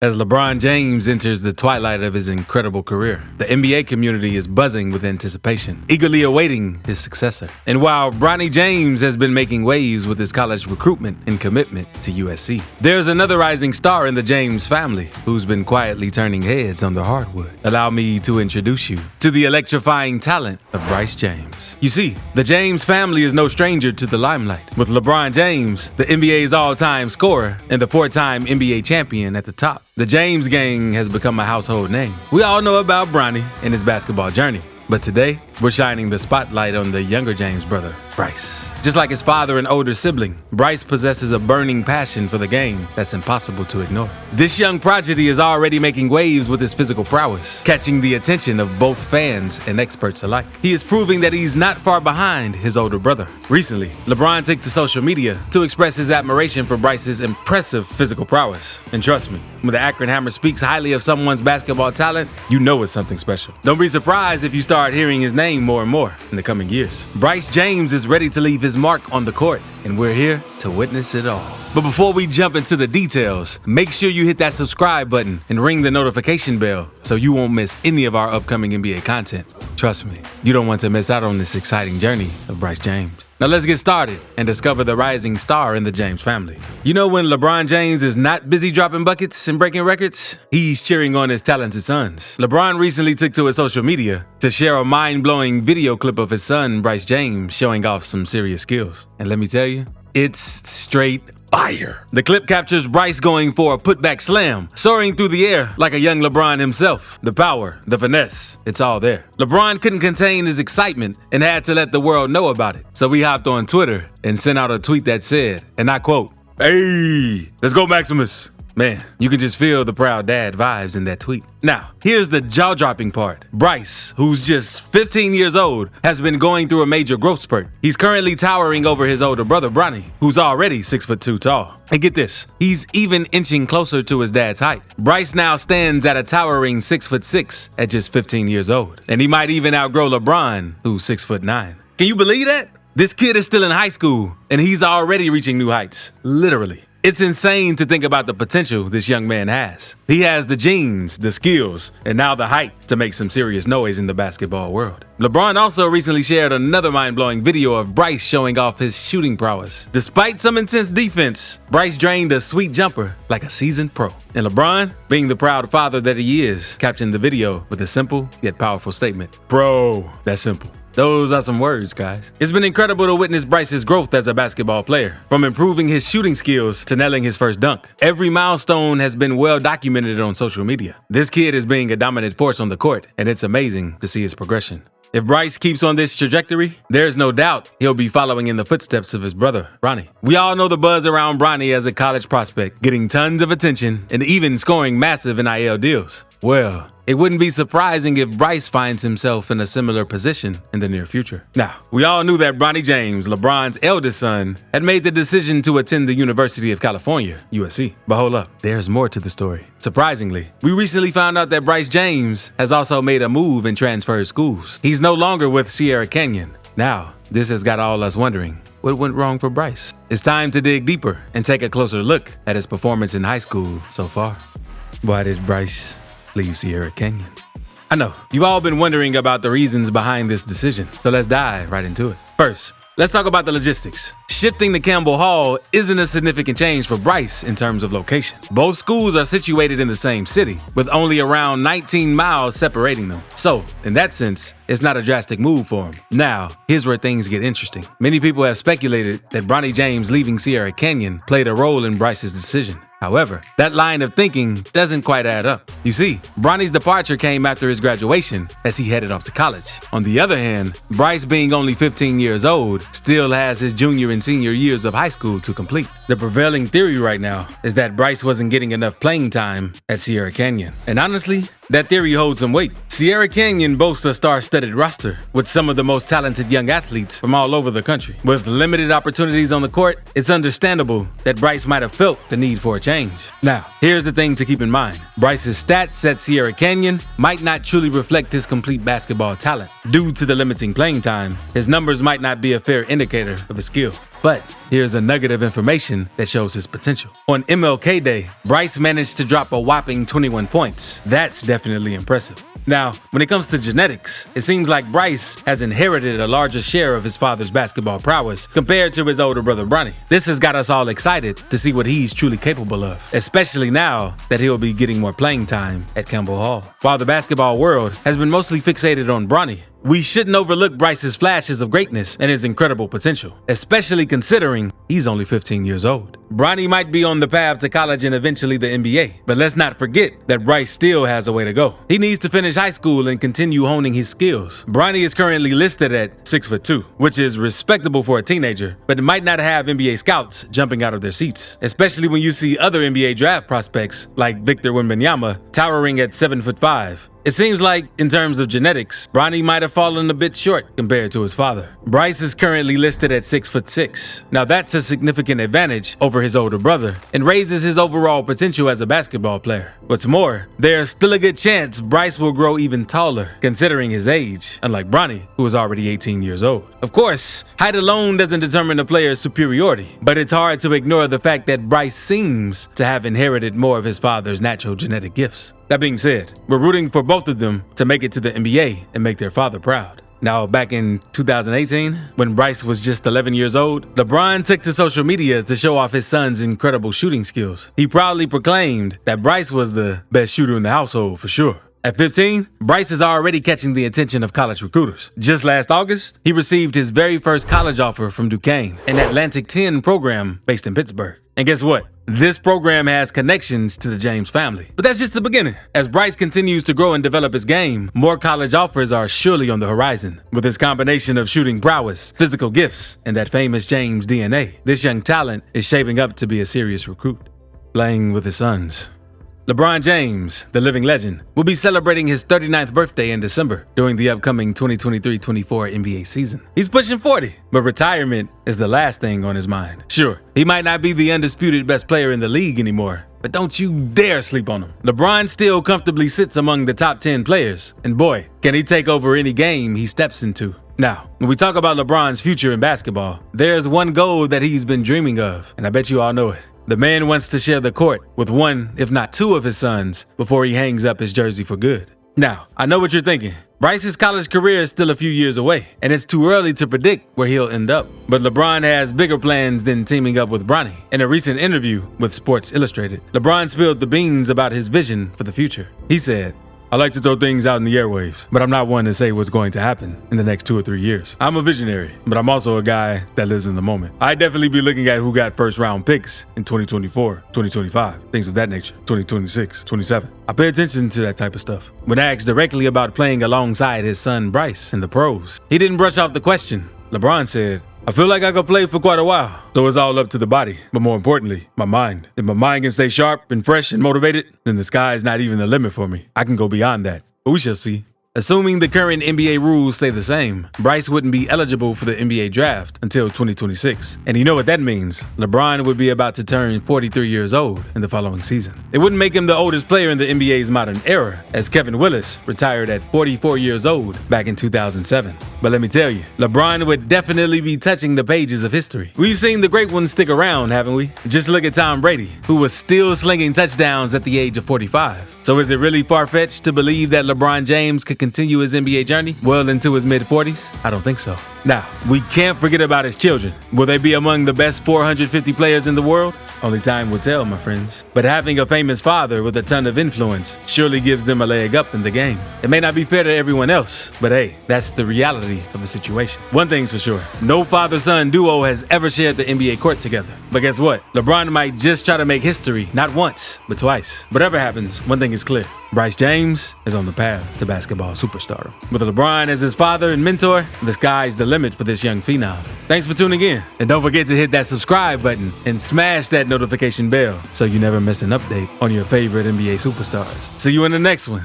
As LeBron James enters the twilight of his incredible career, the NBA community is buzzing with anticipation, eagerly awaiting his successor. And while Bronny James has been making waves with his college recruitment and commitment to USC, there's another rising star in the James family who's been quietly turning heads on the hardwood. Allow me to introduce you to the electrifying talent of Bryce James. You see, the James family is no stranger to the limelight, with LeBron James, the NBA's all-time scorer and the four-time NBA champion at the top. The James gang has become a household name. We all know about Bronny and his basketball journey, but today we're shining the spotlight on the younger James brother, Bryce. Just like his father and older sibling, Bryce possesses a burning passion for the game that's impossible to ignore. This young prodigy is already making waves with his physical prowess, catching the attention of both fans and experts alike. He is proving that he's not far behind his older brother. Recently, LeBron took to social media to express his admiration for Bryce's impressive physical prowess. And trust me, when the Akron Hammer speaks highly of someone's basketball talent, you know it's something special. Don't be surprised if you start hearing his name more and more in the coming years. Bryce James is ready to leave his mark on the court, and we're here to witness it all. But before we jump into the details, make sure you hit that subscribe button and ring the notification bell so you won't miss any of our upcoming NBA content. Trust me, you don't want to miss out on this exciting journey of Bryce James. Now let's get started and discover the rising star in the James family. You know, when LeBron James is not busy dropping buckets and breaking records, he's cheering on his talented sons. LeBron recently took to his social media to share a mind-blowing video clip of his son, Bryce James, showing off some serious skills. And let me tell you, it's straight fire. The clip captures Bryce going for a putback slam, soaring through the air like a young LeBron himself. The power, the finesse, it's all there. LeBron couldn't contain his excitement and had to let the world know about it. So he hopped on Twitter and sent out a tweet that said, and I quote, "Hey, let's go Maximus." Man, you can just feel the proud dad vibes in that tweet. Now, here's the jaw-dropping part. Bryce, who's just 15 years old, has been going through a major growth spurt. He's currently towering over his older brother, Bronny, who's already 6'2" tall. And get this, he's even inching closer to his dad's height. Bryce now stands at a towering 6'6" at just 15 years old. And he might even outgrow LeBron, who's 6'9". Can you believe that? This kid is still in high school, and he's already reaching new heights, literally. It's insane to think about the potential this young man has. He has the genes, the skills, and now the height to make some serious noise in the basketball world. LeBron also recently shared another mind-blowing video of Bryce showing off his shooting prowess. Despite some intense defense, Bryce drained a sweet jumper like a seasoned pro. And LeBron, being the proud father that he is, captioned the video with a simple yet powerful statement. Bro, that's simple. Those are some words, guys. It's been incredible to witness Bryce's growth as a basketball player, from improving his shooting skills to nailing his first dunk. Every milestone has been well documented on social media. This kid is being a dominant force on the court, and it's amazing to see his progression. If Bryce keeps on this trajectory, there's no doubt he'll be following in the footsteps of his brother, Bronny. We all know the buzz around Bronny as a college prospect, getting tons of attention and even scoring massive NIL deals. Well, it wouldn't be surprising if Bryce finds himself in a similar position in the near future. Now, we all knew that Bronny James, LeBron's eldest son, had made the decision to attend the University of California, USC. But hold up, there's more to the story. Surprisingly, we recently found out that Bryce James has also made a move and transferred schools. He's no longer with Sierra Canyon. Now, this has got all us wondering, what went wrong for Bryce? It's time to dig deeper and take a closer look at his performance in high school so far. Why did Bryce leave Sierra Canyon? I know, you've all been wondering about the reasons behind this decision, so let's dive right into it. First, let's talk about the logistics. Shifting to Campbell Hall isn't a significant change for Bryce in terms of location. Both schools are situated in the same city, with only around 19 miles separating them. So, in that sense, it's not a drastic move for him. Now, here's where things get interesting. Many people have speculated that Bronny James leaving Sierra Canyon played a role in Bryce's decision. However, that line of thinking doesn't quite add up. You see, Bronny's departure came after his graduation as he headed off to college. On the other hand, Bryce, being only 15 years old, still has his junior and senior years of high school to complete. The prevailing theory right now is that Bryce wasn't getting enough playing time at Sierra Canyon. And honestly, that theory holds some weight. Sierra Canyon boasts a star-studded roster with some of the most talented young athletes from all over the country. With limited opportunities on the court, it's understandable that Bryce might have felt the need for a change. Now, here's the thing to keep in mind. Bryce's stats at Sierra Canyon might not truly reflect his complete basketball talent. Due to the limiting playing time, his numbers might not be a fair indicator of his skill. But here's a nugget of information that shows his potential. On MLK Day, Bryce managed to drop a whopping 21 points. That's definitely impressive. Now, when it comes to genetics, it seems like Bryce has inherited a larger share of his father's basketball prowess compared to his older brother Bronny. This has got us all excited to see what he's truly capable of, especially now that he'll be getting more playing time at Campbell Hall. While the basketball world has been mostly fixated on Bronny, we shouldn't overlook Bryce's flashes of greatness and his incredible potential, especially considering he's only 15 years old. Bronny might be on the path to college and eventually the NBA, but let's not forget that Bryce still has a way to go. He needs to finish high school and continue honing his skills. Bronny is currently listed at 6'2", which is respectable for a teenager, but it might not have NBA scouts jumping out of their seats, especially when you see other NBA draft prospects like Victor Wembanyama towering at 7'5". It seems like, in terms of genetics, Bronny might have fallen a bit short compared to his father. Bryce is currently listed at 6'6". Now that's a significant advantage over his older brother and raises his overall potential as a basketball player. What's more, there's still a good chance Bryce will grow even taller, considering his age, unlike Bronny, who is already 18 years old. Of course, height alone doesn't determine a player's superiority, but it's hard to ignore the fact that Bryce seems to have inherited more of his father's natural genetic gifts. That being said, we're rooting for both of them to make it to the NBA and make their father proud. Now, back in 2018, when Bryce was just 11 years old, LeBron took to social media to show off his son's incredible shooting skills. He proudly proclaimed that Bryce was the best shooter in the household for sure. At 15, Bryce is already catching the attention of college recruiters. Just last August, he received his very first college offer from Duquesne, an Atlantic 10 program based in Pittsburgh. And guess what? This program has connections to the James family. But that's just the beginning. As Bryce continues to grow and develop his game, more college offers are surely on the horizon. With his combination of shooting prowess, physical gifts, and that famous James DNA, this young talent is shaping up to be a serious recruit. Playing with his sons. LeBron James, the living legend, will be celebrating his 39th birthday in December during the upcoming 2023-24 NBA season. He's pushing 40, but retirement is the last thing on his mind. Sure, he might not be the undisputed best player in the league anymore, but don't you dare sleep on him. LeBron still comfortably sits among the top 10 players, and boy, can he take over any game he steps into. Now, when we talk about LeBron's future in basketball, there's one goal that he's been dreaming of, and I bet you all know it. The man wants to share the court with one, if not two, of his sons before he hangs up his jersey for good. Now, I know what you're thinking. Bryce's college career is still a few years away, and it's too early to predict where he'll end up. But LeBron has bigger plans than teaming up with Bronny. In a recent interview with Sports Illustrated, LeBron spilled the beans about his vision for the future. He said, "I like to throw things out in the airwaves, but I'm not one to say what's going to happen in the next 2 or 3 years. I'm a visionary, but I'm also a guy that lives in the moment. I'd definitely be looking at who got first-round picks in 2024, 2025, things of that nature, 2026, 27. I pay attention to that type of stuff." When asked directly about playing alongside his son Bryce in the pros, he didn't brush off the question. LeBron said, "I feel like I could play for quite a while, so it's all up to the body, but more importantly, my mind. If my mind can stay sharp and fresh and motivated, then the sky is not even the limit for me. I can go beyond that, but we shall see." Assuming the current NBA rules stay the same, Bryce wouldn't be eligible for the NBA draft until 2026. And you know what that means. LeBron would be about to turn 43 years old in the following season. It wouldn't make him the oldest player in the NBA's modern era, as Kevin Willis retired at 44 years old back in 2007. But let me tell you, LeBron would definitely be touching the pages of history. We've seen the great ones stick around, haven't we? Just look at Tom Brady, who was still slinging touchdowns at the age of 45. So is it really far-fetched to believe that LeBron James could continue his NBA journey well into his mid-40s? I don't think so. Now, we can't forget about his children. Will they be among the best 450 players in the world? Only time will tell, my friends. But having a famous father with a ton of influence surely gives them a leg up in the game. It may not be fair to everyone else, but hey, that's the reality of the situation. One thing's for sure, no father-son duo has ever shared the NBA court together. But guess what? LeBron might just try to make history, not once, but twice. Whatever happens, one thing is clear. Bryce James is on the path to basketball superstardom. With LeBron as his father and mentor, the sky's the limit for this young phenom. Thanks for tuning in. And don't forget to hit that subscribe button and smash that notification bell so you never miss an update on your favorite NBA superstars. See you in the next one.